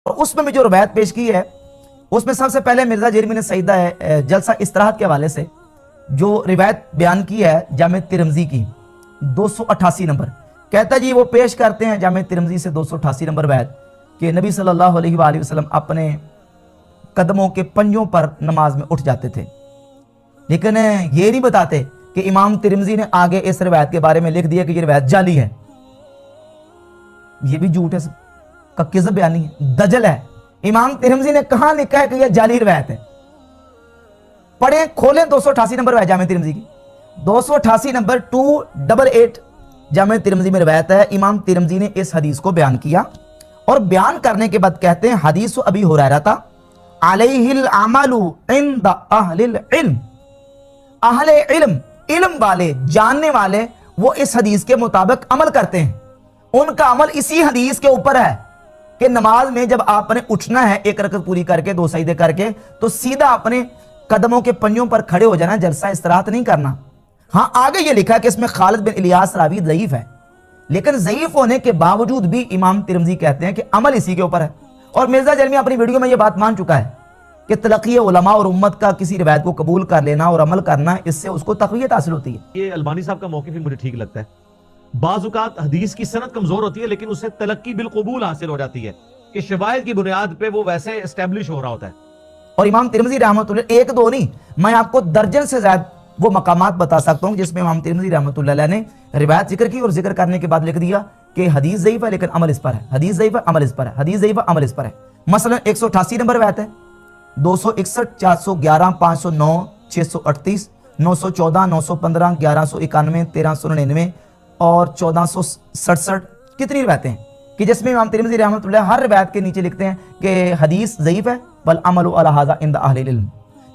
اور اس میں بھی جو روایت پیش کی ہے اس میں سب سے پہلے مرزا جرمی نے سیدہ جلسہ استراحت کے حوالے سے جو روایت بیان کی ہے جامع ترمذی کی 288 نمبر، کہتا ہے جی وہ پیش کرتے ہیں جامع ترمذی سے 288 نمبر روایت کہ نبی صلی اللہ علیہ وآلہ وسلم اپنے قدموں کے پنجوں پر نماز میں اٹھ جاتے تھے، لیکن یہ نہیں بتاتے کہ امام ترمذی نے آگے اس روایت کے بارے میں لکھ دیا کہ یہ روایت جعلی ہے۔ یہ بھی جھوٹ ہے کا کذب بیانی ہے، دجل ہے۔ امام ترمذی نے کہاں لکھا ہے کہ یہ جعلی روایت ہے؟ پڑھیں، کھولیں 288 نمبر روایت جامع ترمذی کی 288 نمبر 288 جامع ترمذی میں روایت ہے۔ امام ترمذی نے اس حدیث کو بیان کیا اور بیان کرنے کے بعد کہتے ہیں حدیث ابی ہریرہ علیہ العمل عند اہل العلم، اہل علم، علم والے، جاننے والے، وہ اس حدیث کے مطابق عمل کرتے ہیں، ان کا عمل اسی حدیث کے اوپر ہے کہ نماز میں جب آپ نے اٹھنا ہے ایک رکعت پوری کر کے 2 سجدے کر کے تو سیدھا اپنے قدموں کے پنجوں پر کھڑے ہو جانا، جلسہ استراحت نہیں کرنا۔ ہاں آگے یہ لکھا کہ اس میں خالد بن الیاس راوی ضعیف ہے، لیکن ضعیف ہونے کے باوجود بھی امام ترمذی کہتے ہیں کہ عمل اسی کے اوپر ہے۔ اور مرزا جرمی اپنی ویڈیو میں یہ بات مان چکا ہے کہ تلقی علماء اور امت کا کسی روایت کو قبول کر لینا اور عمل کرنا، اس سے اس کو تقویت حاصل ہوتی ہے۔ یہ البانی صاحب کا موقف ہی مجھے ٹھیک لگتا ہے۔ بعض اوقات حدیث کی سند کمزور ہوتی ہے لیکن اسے تلقی بالقبول حاصل ہو جاتی ہے کہ شواہد کی بنیاد پہ وہ ویسے اسٹیبلش ہو رہا ہوتا ہے۔ اور امام ترمذی رحمۃ اللہ، ایک دو نہیں، میں آپ کو درجن سے زیادہ وہ مقامات بتا سکتا ہوں جس میں امام ترمذی رحمۃ اللہ علیہ نے روایت ذکر کی اور ذکر کرنے کے بعد لکھ دیا کہ حدیث ضعیف ہے لیکن عمل اس پر ہے، حدیث ضعیف ہے عمل اس پر ہے، حدیث ضعیف ہے عمل اس پر ہے۔ مثلا 188 نمبر روایت ہے، 261 411 509 638 914 915 1191 1399 اور 1467 کتنی روایتیں ہیں کہ جس میں امام ترمذی رحمۃ اللہ ہر روایت کے نیچے لکھتے ہیں کہ حدیث ضعیف ہے والعمل علی ھذا عند اہل العلم،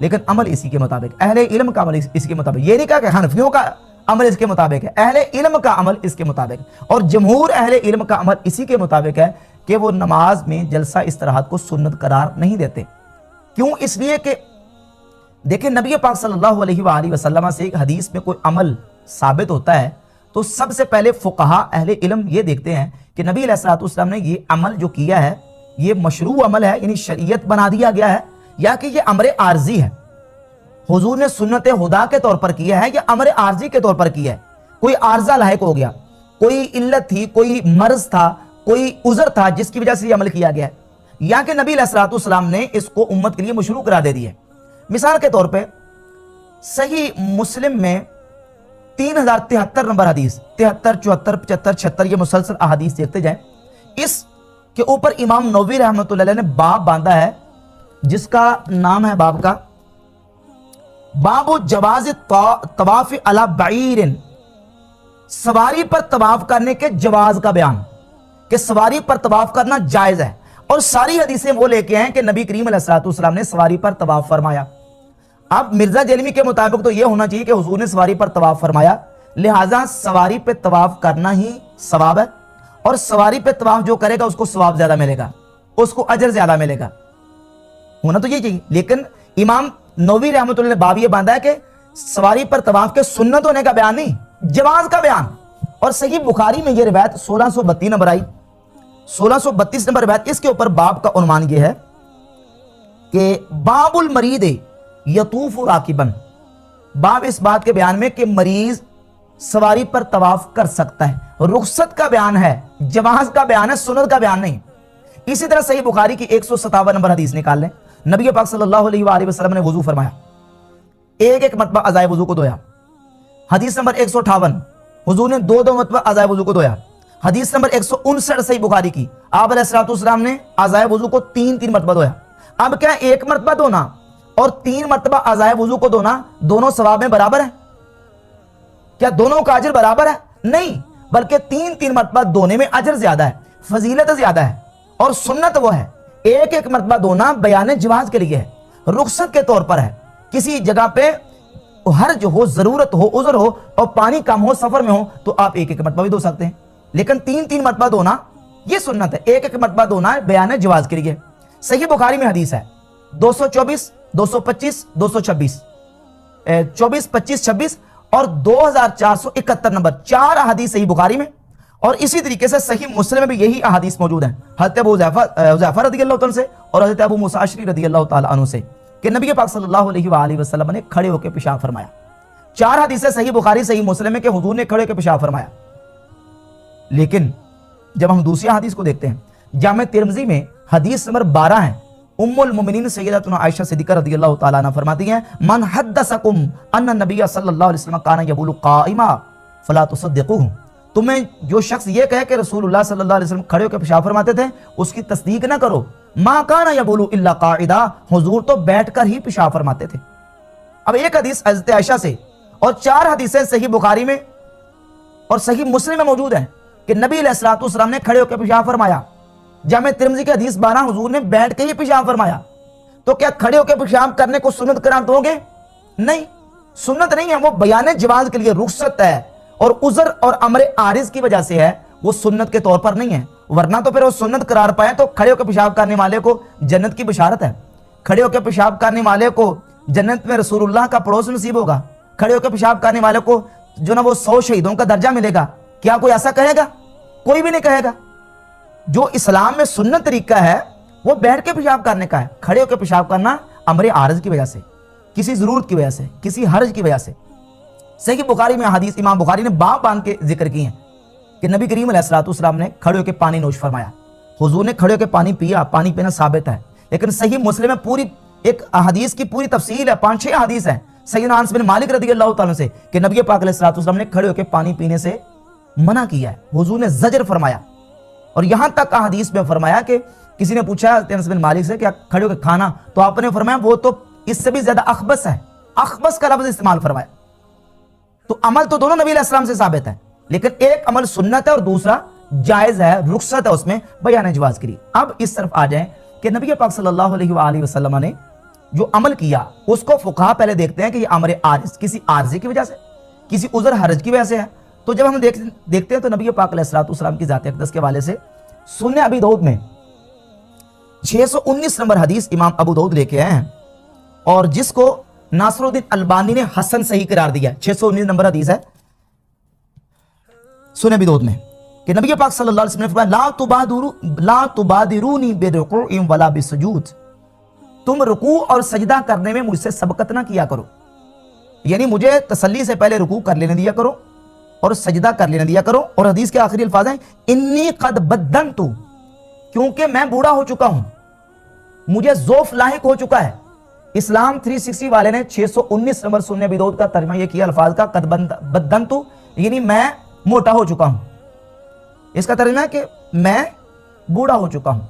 لیکن عمل اسی کے مطابق، اہل علم کا عمل اسی کے مطابق۔ یہ نہیں کہا کہ حنفیوں کا عمل اس کے مطابق ہے، اہل علم کا عمل اس کے مطابق، اور جمہور اہل علم کا عمل اسی کے مطابق ہے کہ وہ نماز میں جلسہ استراحت کو سنت قرار نہیں دیتے۔ کیوں؟ اس لیے کہ دیکھیں نبی پاک صلی اللہ علیہ وآلہ وسلم سے ایک حدیث میں کوئی عمل ثابت ہوتا ہے تو سب سے پہلے فقہا اہل علم یہ دیکھتے ہیں کہ نبی علیہ الصلوۃ والسلام نے یہ عمل جو کیا ہے یہ مشروع عمل ہے، یعنی شریعت بنا دیا گیا ہے، یا کہ یہ امر عارضی ہے، حضور نے سنت خدا کے طور پر کیا ہے یا امر عارضی کے طور پر کیا ہے، کوئی عارضہ لاحق ہو گیا، کوئی علت تھی، کوئی مرض تھا، کوئی عذر تھا جس کی وجہ سے یہ عمل کیا گیا ہے، یا کہ نبی علیہ الصلوۃ والسلام نے اس کو امت کے لیے مشروع قرار دے دیا ہے۔ مثال کے طور پہ صحیح مسلم میں 3073 نمبر حدیث، 73 74 75 76 یہ مسلسل احادیث دیکھتے جائیں، اس کے اوپر امام نووی رحمۃ اللہ علیہ نے باب باندھا ہے جس کا نام ہے باب کا باب جواز طواف علی بعیر، سواری پر طواف کرنے کے جواز کا بیان، کہ سواری پر طواف کرنا جائز ہے، اور ساری حدیثیں وہ لے کے ہیں کہ نبی کریم علیہ الصلوۃ والسلام نے سواری پر طواف فرمایا۔ اب مرزا جرمی کے مطابق تو یہ ہونا چاہیے کہ حضور نے سواری پر طواف فرمایا، لہٰذا سواری پہ طواف کرنا ہی ثواب ہے، اور سواری پہ طواف جو کرے گا اس کو ثواب زیادہ ملے گا، اس کو اجر زیادہ ملے گا، ہونا تو یہ چاہیے۔ لیکن امام نووی رحمۃ اللہ نے باب یہ باندھا ہے کہ سواری پر طواف کے سنت ہونے کا بیان نہیں، جواز کا بیان۔ اور صحیح بخاری میں یہ روایت 1632 نمبر آئی، 1632 نمبر روایت، اس کے اوپر باب کا عنوان یہ ہے کہ باب المرید یطوف راکبن، باب اس بات کے بیان میں کہ مریض سواری پر طواف کر سکتا ہے، رخصت کا بیان ہے، جواز کا بیان ہے، سنت کا بیان نہیں۔ اسی طرح صحیح بخاری کی 157 نمبر حدیث نکال لیں، نبی پاک صلی اللہ علیہ وآلہ وسلم نے وضو فرمایا، ایک مرتبہ اعضائے وضو کو دھویا۔ حدیث نمبر 158 حضور نے 2 مرتبہ اعضائے وضو کو دھویا۔ حدیث نمبر 159 صحیح بخاری کی، آپ علیہ الصلوۃ والسلام نے اعضائے وضو کو 3 مرتبہ دھویا۔ اب کیا ایک مرتبہ دھونا اور 3 مرتبہ اعضائے وضو کو دھونا دونوں ثواب میں برابر ہیں؟ کیا دونوں کا اجر برابر ہے؟ نہیں، بلکہ 3 مرتبہ دھونے میں اجر زیادہ ہے، فضیلت زیادہ ہے، اور سنت وہ ہے ایک مرتبہ دھونا بیان جواز کے لیے ہے، رخصت کے طور پر ہے، کسی جگہ پہ حرج ہو، ضرورت ہو، عذر ہو اور پانی کم ہو، سفر میں ہو تو آپ ایک مرتبہ بھی دھو سکتے ہیں، لیکن 3 مرتبہ دھونا یہ سنت ہے، ایک مرتبہ دھونا ہے بیان جواز کے لیے۔ صحیح بخاری میں حدیث ہے 224 225 226 24 25 26 اور 2471 نمبر، 4 حدیث صحیح بخاری میں، اور اسی طریقے سے صحیح مسلم میں بھی یہی احادیث موجود ہیں حضرت ابو حذیفہ رضی اللہ تعالیٰ سے اور حضرت ابو موسیٰ اشعری رضی اللہ تعالیٰ عنہ سے کہ نبی پاک صلی اللہ علیہ وآلہ وسلم نے کھڑے ہو کے پیشاب فرمایا. 4 حدیثیں صحیح بخاری صحیح مسلم میں کہ حضور نے کھڑے ہو کے پیشاب فرمایا. لیکن جب ہم دوسری حدیث کو دیکھتے ہیں جامع ترمذی میں حدیث نمبر 12 ہے. ام المؤمنین سیدتنا عائشہ صدیقہ رضی اللہ تعالیٰ عنہ فرماتی ہیں من حدثکم ان النبی صلی اللہ علیہ وسلم کان یبول قائما فلا تصدقوه. تمہیں جو شخص یہ کہے کہ رسول اللہ صلی اللہ علیہ وسلم کھڑے ہو کے پیشاب فرماتے تھے اس کی تصدیق نہ کرو. ما کان یبول الا قاعدا, حضور تو بیٹھ کر ہی پیشاب فرماتے تھے. اب ایک حدیث حضرت عائشہ سے اور 4 حدیثیں صحیح بخاری میں اور صحیح مسلم میں موجود ہیں کہ نبی علیہ الصلوۃ والسلام نے کھڑے ہو کے پیشاب فرمایا. جامع ترمذی کی حدیث 12 حضور نے بیٹھ کے ہی پیشاب فرمایا. تو کیا کھڑے ہو کے پیشاب کرنے کو سنت قرار دو گے؟ نہیں, سنت نہیں ہے, وہ بیان جواز کے لیے رخصت ہے اور عذر اور امر عارض کی وجہ سے ہے, وہ سنت کے طور پر نہیں ہے. ورنہ تو پھر وہ سنت قرار پائے تو کھڑے ہو کے پیشاب کرنے والے کو جنت کی بشارت ہے. کھڑے ہو کے پیشاب کرنے والے کو جنت میں رسول اللہ کا پڑوس نصیب ہوگا. کھڑے ہو کے پیشاب کرنے والے کو جو نا وہ 100 شہیدوں کا درجہ ملے گا. کیا کوئی ایسا کہے گا؟ کوئی بھی نہیں کہے گا. جو اسلام میں سنت طریقہ ہے وہ بیٹھ کے پیشاب کرنے کا ہے. کھڑے ہو کے پیشاب کرنا امر عارض کی وجہ سے, کسی ضرورت کی وجہ سے, کسی حرج کی وجہ سے. صحیح بخاری میں حدیث امام بخاری نے باب باندھ کے ذکر کی ہیں کہ نبی کریم علیہ الصلوۃ والسلام نے کھڑے ہو کے پانی نوش فرمایا. حضور نے کھڑے ہو کے پانی پیا, پانی پینا ثابت ہے. لیکن صحیح مسلم میں پوری ایک حدیث کی پوری تفصیل ہے, 5-6 حدیث ہیں سیدنا انس بن مالک رضی اللہ تعالیٰ سے کہ نبی پاک علیہ الصلوۃ والسلام نے کھڑے ہو کے پانی پینے سے منع کیا ہے. حضور نے زجر فرمایا. اور یہاں تک حدیث میں فرمایا کہ کسی نے پوچھا انس بن مالک سے کہ کھڑے ہو کے کھانا, تو آپ نے فرمایا وہ تو اس سے بھی زیادہ اخبث ہے. اخبث کا لفظ استعمال فرمایا. تو عمل تو دونوں نبی علیہ السلام سے ثابت ہے, لیکن ایک عمل سنت ہے اور دوسرا جائز ہے, رخصت ہے اس میں بیان جواز کے لیے. اب اس طرف آ جائیں کہ نبی پاک صلی اللہ علیہ وآلہ وسلم نے جو عمل کیا اس کو فقہا پہلے دیکھتے ہیں کہ یہ امر عارض کسی عارضی کی وجہ سے, کسی عذر حرج کی وجہ سے ہے. تو جب ہم دیکھتے ہیں تو نبی پاک علیہ الصلوۃ والسلام کی ذات اقدس کے حوالے سے سنن ابی داؤد میں 619 نمبر حدیث امام ابو داؤد لے کے آئے ہیں اور جس کو ناصر الدین البانی نے حسن صحیح قرار دیا. 619 نمبر حدیث ہے سنن ابی داؤد میں کہ نبی پاک صلی اللہ علیہ وسلم نے فرمایا لا تبادرونی برکوع ولا بسجود, تم رکوع اور سجدہ کرنے میں مجھ سے سبقت نہ کیا کرو. یعنی مجھے تسلی سے پہلے رکوع کر لینے دیا کرو اور سجدہ کر لینے دیا کرو. اور حدیث کے آخری الفاظ ہیں انی قد بدنت, کیونکہ میں بوڑھا ہو چکا ہوں, مجھے ذوف لاحق ہو چکا ہے. اسلام 360 والے نے 619 نمبر سنن ابی داؤد کا ترجمہ یہ کیا الفاظ کا قد بدنت, یعنی میں موٹا ہو چکا ہوں. اس کا ترجمہ ہے کہ میں بوڑھا ہو چکا ہوں,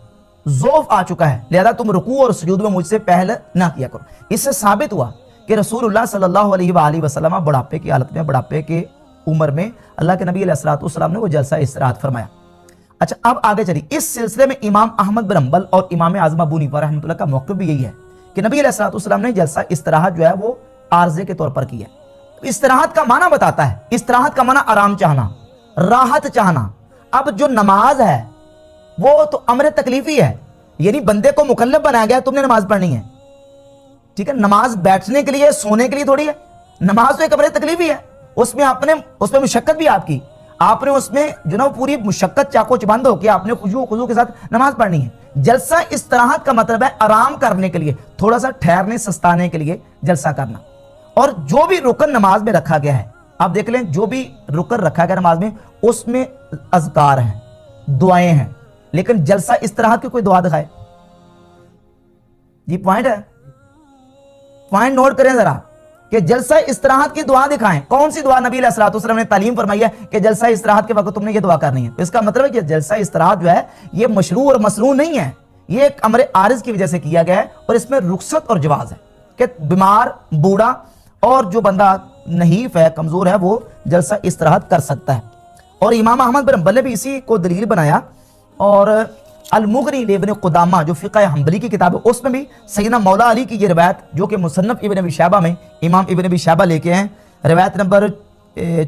ذوف آ چکا ہے, لہذا تم رکوع اور سجود میں مجھ سے پہلے نہ کیا کرو. اس سے ثابت ہوا کہ رسول اللہ صلی اللہ علیہ وآلہ وسلم بڑھاپے کی حالت میں, بڑھاپے کے عمر میں اللہ کے نبی علیہ الصلوۃ والسلام نے وہ جلسہ استراحت فرمایا. اچھا اب آگے چلیے. اس سلسلے میں امام احمد بن حنبل اور امام اعظم ابو حنیفہ رحمۃ اللہ کا موقف بھی یہی ہے کہ نبی علیہ الصلوۃ والسلام نے جلسہ استراحت جو ہے وہ عارضے کے طور پر کیا. استراحت کا معنی بتاتا ہے, استراحت کا معنی آرام چاہنا, راحت چاہنا. اب جو نماز ہے وہ تو امر تکلیفی ہے, یعنی بندے کو مکلف بنایا گیا تم نے نماز پڑھنی ہے. ٹھیک ہے, نماز بیٹھنے کے لیے سونے کے لیے تھوڑی ہے. نماز تو ایک امر تکلیفی ہے, اس میں مشقت بھی آپ کی, آپ نے اس میں جو نا پوری مشقت چاقو چبند ہو کے آپ نے خضوع کے ساتھ نماز پڑھنی ہے. جلسہ استراحت کا مطلب ہے آرام کرنے کے لیے, تھوڑا سا ٹھہرنے سستانے کے لیے جلسہ کرنا. اور جو بھی رکن نماز میں رکھا گیا ہے, آپ دیکھ لیں جو بھی رکن رکھا گیا نماز میں اس میں اذکار ہیں, دعائیں ہیں, لیکن جلسہ استراحت کی کوئی دعا دکھائے. یہ پوائنٹ ہے, پوائنٹ نوٹ کریں ذرا کہ جلسہ استراحت کی دعا دکھائیں. کون سی دعا نبی علیہ الصلوۃ والسلام نے تعلیم فرمائی ہے کہ جلسہ استراحت کے وقت تم نے یہ دعا کرنی ہے. اس کا مطلب ہے کہ جلسہ استراحت جو ہے یہ مشروع اور مسنون نہیں ہے, یہ ایک امر عارض کی وجہ سے کیا گیا ہے اور اس میں رخصت اور جواز ہے کہ بیمار, بوڑھا اور جو بندہ نحیف ہے, کمزور ہے, وہ جلسہ استراحت کر سکتا ہے. اور امام احمد بن حنبل نے بھی اسی کو دلیل بنایا. اور المغنی لابن قدامہ جو فقہ حنبلی کی کتاب ہے اس میں بھی سیدنا مولا علی کی یہ روایت جو کہ مصنف ابن ابی شیبہ میں امام ابن ابی شیبہ لے کے ہیں, روایت نمبر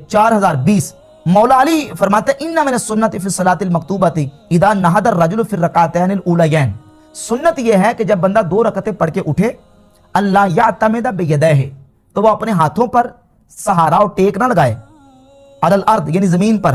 4020, مولا علی فرماتے ہیں ان من السنت فی الصلاۃ المکتوبۃ اذا نہض الرجل فی الرکعتین الاولیین, سنت یہ ہے کہ جب بندہ 2 رکعتیں پڑھ کے اٹھے, اللہ یعتمد بیدیہ, تو وہ اپنے ہاتھوں پر سہارا اور ٹیک نہ لگائے, علی الارض یعنی زمین پر,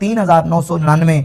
3999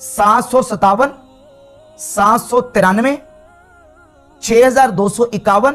757, 793, 6251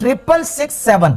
667।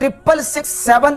667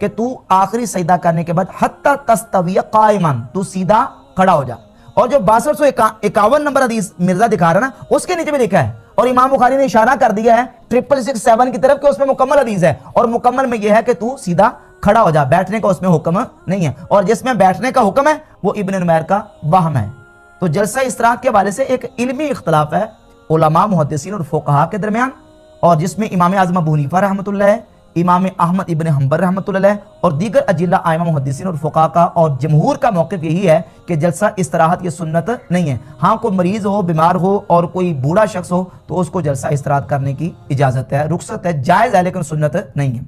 کہ تو آخری سجدہ کرنے کے بعد حتی تستوی قائمن، تو سیدھا کھڑا ہو جا. اور جو 6251 نمبر حدیث مرزا دکھا رہا نا اس کے نیچے بھی لکھا ہے، اور امام بخاری نے اشارہ کر دیا ہے 6667 کی طرف کہ اس میں مکمل حدیث ہے، اور مکمل میں یہ ہے کہ تو سیدھا کھڑا ہو جا، بیٹھنے کا اس میں حکم نہیں ہے، اور جس میں بیٹھنے کا حکم ہے وہ ابن نمیر کا وہم ہے. تو جلسہ استراحت کے حوالے سے ایک علمی اختلاف ہے علماء محدثین اور فقہاء کے درمیان، اور جس میں امام اعظم ابو حنیفہ رحمۃ اللہ ہے، امام احمد ابن حنبل رحمۃ اللہ علیہ اور دیگر اجلہ ائمہ محدثین اور فقہاء کا اور جمہور کا موقف یہی ہے کہ جلسہ استراحت یہ سنت نہیں ہے. ہاں کوئی مریض ہو، بیمار ہو اور کوئی بوڑھا شخص ہو تو اس کو جلسہ استراحت کرنے کی اجازت ہے، رخصت ہے، جائز ہے، لیکن سنت نہیں ہے.